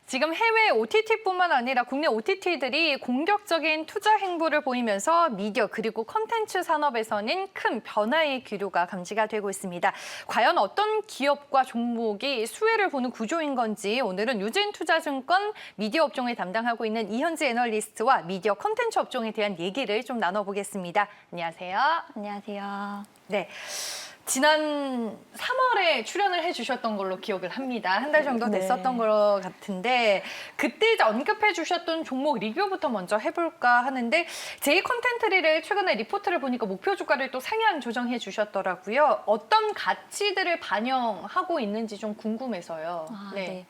지금 해외 OTT뿐만 아니라 국내 OTT들이 공격적인 투자 행보를 보이면서 미디어 그리고 콘텐츠 산업에서는 큰 변화의 기류가 감지가 되고 있습니다. 과연 어떤 기업과 종목이 수혜를 보는 구조인 건지 오늘은 유진투자증권 미디어 업종을 담당하고 있는 이현지 애널리스트와 미디어 콘텐츠 업종에 대한 얘기를 좀 나눠보겠습니다. 안녕하세요. 안녕하세요. 네. 지난 3월에 출연을 해주셨던 걸로 기억을 합니다. 한 달 정도 됐었던 것 같은데 그때 이제 언급해 주셨던 종목 리뷰부터 먼저 해볼까 하는데 제이컨텐트리를 최근에 리포트를 보니까 목표 주가를 또 상향 조정해 주셨더라고요. 어떤 가치들을 반영하고 있는지 좀 궁금해서요. 네.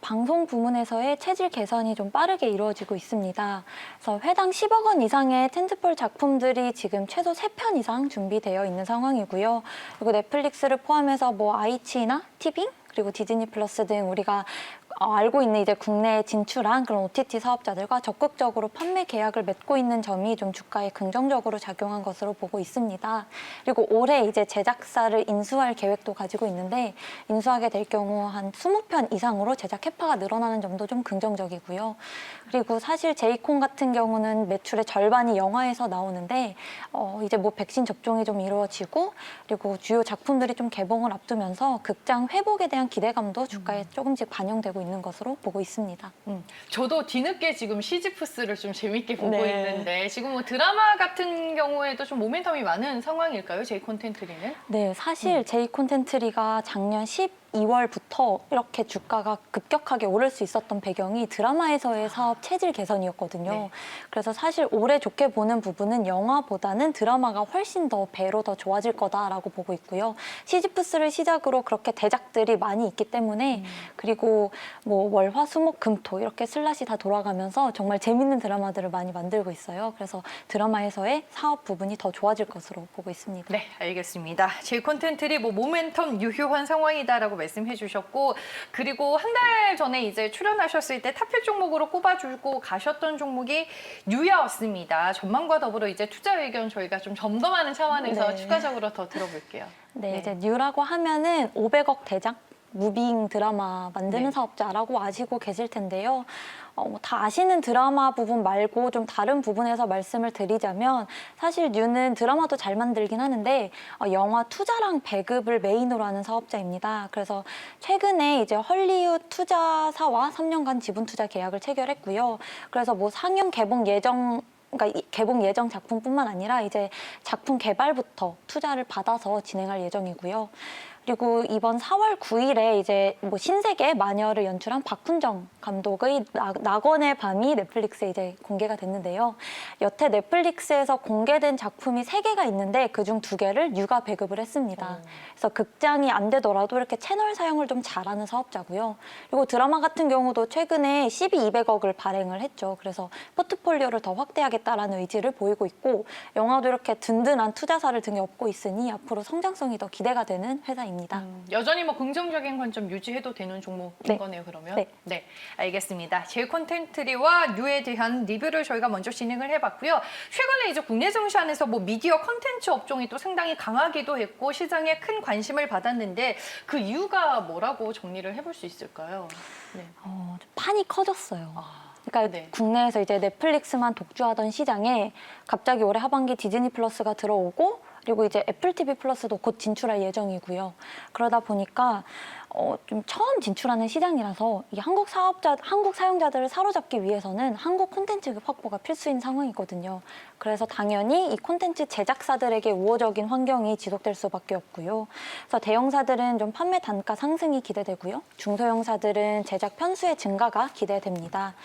방송 부문에서의 체질 개선이 좀 빠르게 이루어지고 있습니다. 그래서 회당 10억 원 이상의 텐트폴 작품들이 지금 최소 3편 이상 준비되어 있는 상황이고요. 그리고 넷플릭스를 포함해서 뭐 아이치나 티빙 그리고 디즈니 플러스 등 우리가 알고 있는 이제 국내에 진출한 그런 OTT 사업자들과 적극적으로 판매 계약을 맺고 있는 점이 좀 주가에 긍정적으로 작용한 것으로 보고 있습니다. 그리고 올해 이제 제작사를 인수할 계획도 가지고 있는데 인수하게 될 경우 한 20편 이상으로 제작 캐파가 늘어나는 점도 좀 긍정적이고요. 그리고 사실 제이콘 같은 경우는 매출의 절반이 영화에서 나오는데 이제 뭐 백신 접종이 좀 이루어지고 그리고 주요 작품들이 좀 개봉을 앞두면서 극장 회복에 대한 기대감도 주가에 조금씩 반영되고 있는 것으로 보고 있습니다. 저도 뒤늦게 지금 시지프스를 좀 재밌게 보고 있는데 지금 뭐 드라마 같은 경우에도 좀 모멘텀이 많은 상황일까요? 제이콘텐트리는? 네, 사실 제이콘텐트리가 작년 12월부터 이렇게 주가가 급격하게 오를 수 있었던 배경이 드라마에서의 사업 체질 개선이었거든요. 네. 그래서 사실 올해 좋게 보는 부분은 영화보다는 드라마가 훨씬 더 배로 더 좋아질 거다라고 보고 있고요. 시지프스를 시작으로 그렇게 대작들이 많이 있기 때문에 그리고 뭐 월화 수목 금토 이렇게 슬롯이 다 돌아가면서 정말 재밌는 드라마들을 많이 만들고 있어요. 그래서 드라마에서의 사업 부분이 더 좋아질 것으로 보고 있습니다. 네, 알겠습니다. 제이콘텐트리 뭐 모멘텀 유효한 상황이다라고 말씀해 주셨고 그리고 한 달 전에 이제 출연하셨을 때 탑픽 종목으로 꼽아주고 가셨던 종목이 뉴였습니다. 전망과 더불어 이제 투자 의견 저희가 좀 점검하는 차원에서 추가적으로 더 들어볼게요. 네, 이제 뉴라고 하면은 500억 대작 무빙 드라마 만드는 사업자라고 아시고 계실 텐데요. 다 아시는 드라마 부분 말고 좀 다른 부분에서 말씀을 드리자면 사실 뉴는 드라마도 잘 만들긴 하는데 영화 투자랑 배급을 메인으로 하는 사업자입니다. 그래서 최근에 이제 헐리우드 투자사와 3년간 지분 투자 계약을 체결했고요. 그래서 뭐 상영 개봉 예정 그러니까 개봉 예정 작품뿐만 아니라 이제 작품 개발부터 투자를 받아서 진행할 예정이고요. 그리고 이번 4월 9일에 이제 뭐 신세계 마녀를 연출한 박훈정 감독의 낙원의 밤이 넷플릭스에 이제 공개가 됐는데요. 여태 넷플릭스에서 공개된 작품이 3개가 있는데 그중 2개를 뉴가 배급을 했습니다. 그래서 극장이 안 되더라도 이렇게 채널 사용을 좀 잘하는 사업자고요. 그리고 드라마 같은 경우도 최근에 12,200억을 발행을 했죠. 그래서 포트폴리오를 더 확대하겠다라는 의지를 보이고 있고 영화도 이렇게 든든한 투자사를 등에 업고 있으니 앞으로 성장성이 더 기대가 되는 회사입니다. 여전히 뭐 긍정적인 관점 유지해도 되는 종목인 거네요, 그러면? 네, 알겠습니다. 제이콘텐트리와 뉴에 대한 리뷰를 저희가 먼저 진행을 해봤고요. 최근에 이제 국내 증시 안에서 뭐 미디어 콘텐츠 업종이 또 상당히 강하기도 했고 시장에 큰 관심을 받았는데 그 이유가 뭐라고 정리를 해볼 수 있을까요? 네. 판이 커졌어요. 그러니까 국내에서 이제 넷플릭스만 독주하던 시장에 갑자기 올해 하반기 디즈니 플러스가 들어오고 그리고 이제 애플 TV 플러스도 곧 진출할 예정이고요. 그러다 보니까 좀 처음 진출하는 시장이라서 이 한국 사용자들을 사로잡기 위해서는 한국 콘텐츠 확보가 필수인 상황이거든요. 그래서 당연히 이 콘텐츠 제작사들에게 우호적인 환경이 지속될 수밖에 없고요. 그래서 대형사들은 좀 판매 단가 상승이 기대되고요. 중소형사들은 제작 편수의 증가가 기대됩니다.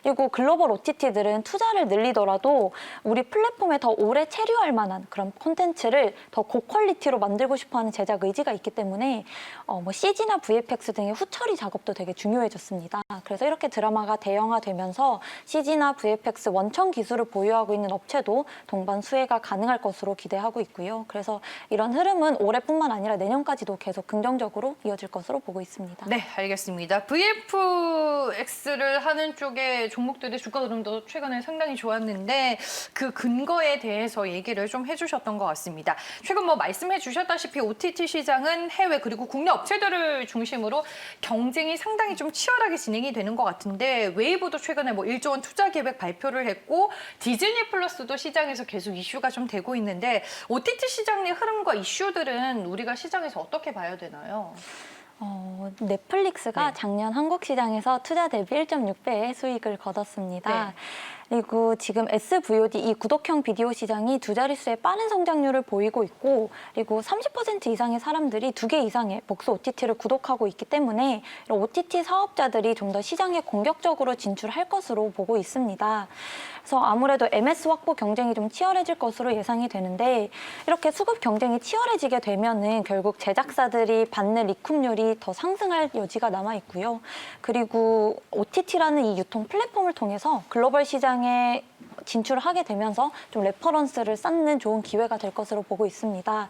그리고 글로벌 OTT들은 투자를 늘리더라도 우리 플랫폼에 더 오래 체류할 만한 그런 콘텐츠를 더 고퀄리티로 만들고 싶어하는 제작 의지가 있기 때문에 뭐 CG나 VFX 등의 후처리 작업도 되게 중요해졌습니다. 그래서 이렇게 드라마가 대형화되면서 CG나 VFX 원천 기술을 보유하고 있는 업체도 동반 수혜가 가능할 것으로 기대하고 있고요. 그래서 이런 흐름은 올해뿐만 아니라 내년까지도 계속 긍정적으로 이어질 것으로 보고 있습니다. 네, 알겠습니다. VFX를 하는 쪽의 종목들의 주가 흐름도 최근에 상당히 좋았는데 그 근거에 대해서 얘기를 좀 해주셨던 것 같습니다. 최근 뭐 말씀해 주셨다시피 OTT 시장은 해외 그리고 국내 업체들을 업체들을 중심으로 경쟁이 상당히 좀 치열하게 진행이 되는 것 같은데 웨이브도 최근에 뭐 1조 원 투자 계획 발표를 했고 디즈니 플러스도 시장에서 계속 이슈가 좀 되고 있는데 OTT 시장의 흐름과 이슈들은 우리가 시장에서 어떻게 봐야 되나요? 넷플릭스가 네. 작년 한국 시장에서 투자 대비 1.6배의 수익을 거뒀습니다. 네. 그리고 지금 SVOD 이 구독형 비디오 시장이 두 자릿수의 빠른 성장률을 보이고 있고 그리고 30% 이상의 사람들이 2개 이상의 복수 OTT를 구독하고 있기 때문에 이런 OTT 사업자들이 좀 더 시장에 공격적으로 진출할 것으로 보고 있습니다. 그래서 아무래도 MS 확보 경쟁이 좀 치열해질 것으로 예상이 되는데 이렇게 수급 경쟁이 치열해지게 되면은 결국 제작사들이 받는 리쿰률이 더 상승할 여지가 남아 있고요. 그리고 OTT라는 이 유통 플랫폼을 통해서 글로벌 시장에 진출하게 되면서 좀 레퍼런스를 쌓는 좋은 기회가 될 것으로 보고 있습니다.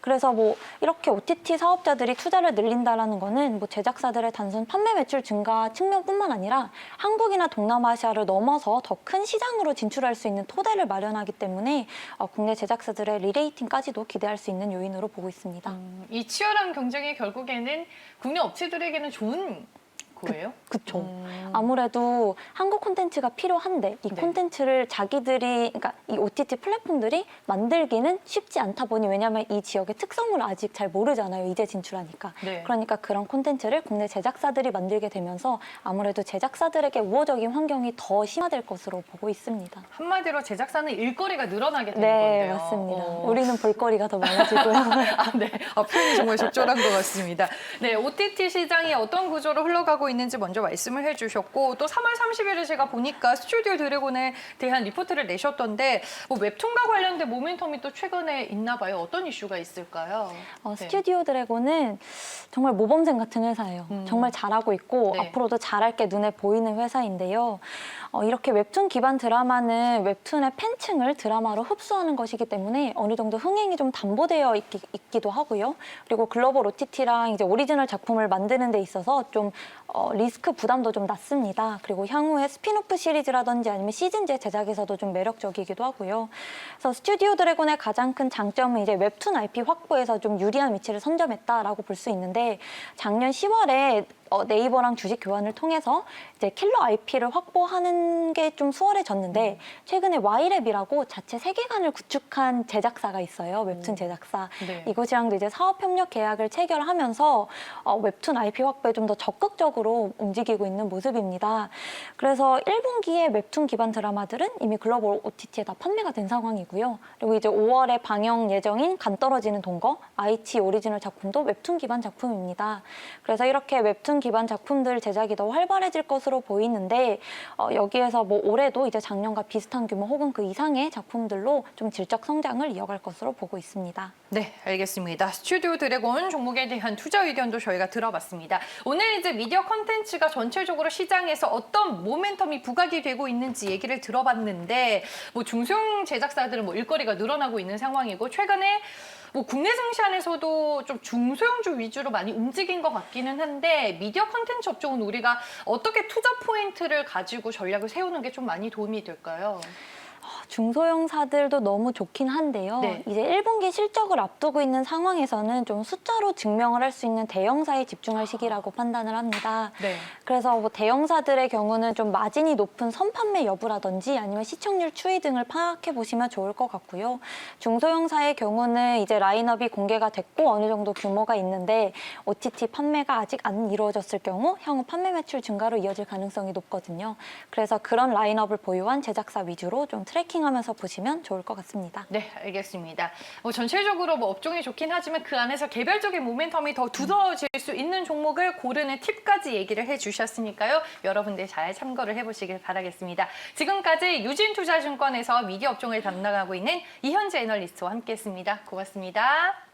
그래서 뭐 이렇게 OTT 사업자들이 투자를 늘린다라는 거는 뭐 제작사들의 단순 판매 매출 증가 측면뿐만 아니라 한국이나 동남아시아를 넘어서 더 큰 시장으로 진출할 수 있는 토대를 마련하기 때문에 국내 제작사들의 리레이팅까지도 기대할 수 있는 요인으로 보고 있습니다. 이 치열한 경쟁이 결국에는 국내 업체들에게는 좋은 거예요? 그렇죠. 아무래도 한국 콘텐츠가 필요한데 이 네. 콘텐츠를 자기들이 그러니까 이 OTT 플랫폼들이 만들기는 쉽지 않다 보니 왜냐하면 이 지역의 특성을 아직 잘 모르잖아요. 이제 진출하니까. 네. 그러니까 그런 콘텐츠를 국내 제작사들이 만들게 되면서 아무래도 제작사들에게 우호적인 환경이 더 심화될 것으로 보고 있습니다. 한마디로 제작사는 일거리가 늘어나게 되는 네, 건데요. 맞습니다. 우리는 볼거리가 더 많아지고요. 아, 네. 표현이 정말 적절한 것 같습니다. 네, OTT 시장이 어떤 구조로 흘러가고 있는지 먼저 말씀을 해주셨고 또 3월 30일에 제가 보니까 스튜디오 드래곤에 대한 리포트를 내셨던데 뭐 웹툰과 관련된 모멘텀이 또 최근에 있나 봐요. 어떤 이슈가 있을까요? 네. 스튜디오 드래곤은 정말 모범생 같은 회사예요. 정말 잘하고 있고 네. 앞으로도 잘할 게 눈에 보이는 회사인데요. 이렇게 웹툰 기반 드라마는 웹툰의 팬층을 드라마로 흡수하는 것이기 때문에 어느 정도 흥행이 좀 담보되어 있기도 하고요. 그리고 글로벌 OTT랑 이제 오리지널 작품을 만드는 데 있어서 좀 리스크 부담도 좀 낮습니다. 그리고 향후에 스핀오프 시리즈라든지 아니면 시즌제 제작에서도 좀 매력적이기도 하고요. 그래서 스튜디오 드래곤의 가장 큰 장점은 이제 웹툰 IP 확보에서 좀 유리한 위치를 선점했다라고 볼 수 있는데 작년 10월에 네이버랑 주식 교환을 통해서 이제 킬러 IP를 확보하는 게 좀 수월해졌는데 최근에 Y랩이라고 자체 세계관을 구축한 제작사가 있어요. 웹툰 제작사. 네. 이곳이랑도 이제 사업 협력 계약을 체결하면서 웹툰 IP 확보에 좀 더 적극적으로 움직이고 있는 모습입니다. 그래서 1분기에 웹툰 기반 드라마들은 이미 글로벌 OTT에 다 판매가 된 상황이고요. 그리고 이제 5월에 방영 예정인 간 떨어지는 동거, 아이치 오리지널 작품도 웹툰 기반 작품입니다. 그래서 이렇게 웹툰 기반 작품들 제작이 더 활발해질 것으로 보이는데 여기에서 뭐 올해도 이제 작년과 비슷한 규모 혹은 그 이상의 작품들로 좀 질적 성장을 이어갈 것으로 보고 있습니다. 네, 알겠습니다. 스튜디오 드래곤 종목에 대한 투자 의견도 저희가 들어봤습니다. 오늘 이제 미디어 콘텐츠가 전체적으로 시장에서 어떤 모멘텀이 부각이 되고 있는지 얘기를 들어봤는데 뭐 중소형 제작사들은 뭐 일거리가 늘어나고 있는 상황이고 최근에 뭐 국내 증시 안에서도 좀 중소형주 위주로 많이 움직인 것 같기는 한데 미디어 콘텐츠 업종은 우리가 어떻게 투자 포인트를 가지고 전략을 세우는 게 좀 많이 도움이 될까요? 중소형사들도 너무 좋긴 한데요. 네. 이제 1분기 실적을 앞두고 있는 상황에서는 좀 숫자로 증명을 할 수 있는 대형사에 집중할 시기라고 판단을 합니다. 네. 그래서 뭐 대형사들의 경우는 좀 마진이 높은 선판매 여부라든지 아니면 시청률 추이 등을 파악해 보시면 좋을 것 같고요. 중소형사의 경우는 이제 라인업이 공개가 됐고 어느 정도 규모가 있는데 OTT 판매가 아직 안 이루어졌을 경우 향후 판매 매출 증가로 이어질 가능성이 높거든요. 그래서 그런 라인업을 보유한 제작사 위주로 좀 트래킹하면서 보시면 좋을 것 같습니다. 네, 알겠습니다. 전체적으로 뭐 업종이 좋긴 하지만 그 안에서 개별적인 모멘텀이 더 두드러질 수 있는 종목을 고르는 팁까지 얘기를 해주셨으니까요. 여러분들 잘 참고를 해보시길 바라겠습니다. 지금까지 유진투자증권에서 미디어 업종을 담당하고 있는 이현재 애널리스트와 함께했습니다. 고맙습니다.